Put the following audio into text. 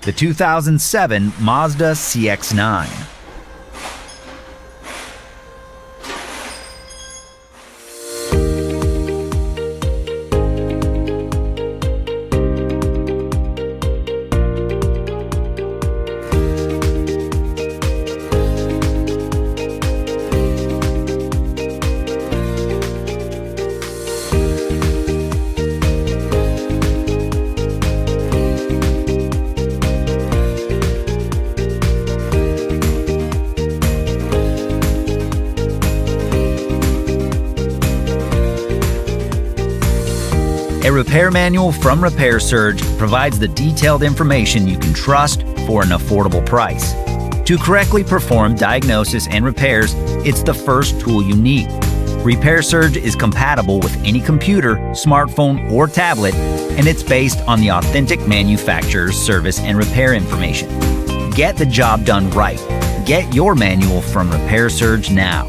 the 2007 Mazda CX-9. A repair manual from Repair Surge provides the detailed information you can trust for an affordable price. To correctly perform diagnosis and repairs, it's the first tool you need. Repair Surge is compatible with any computer, smartphone, or tablet, and it's based on the authentic manufacturer's service and repair information. Get the job done right. Get your manual from Repair Surge now.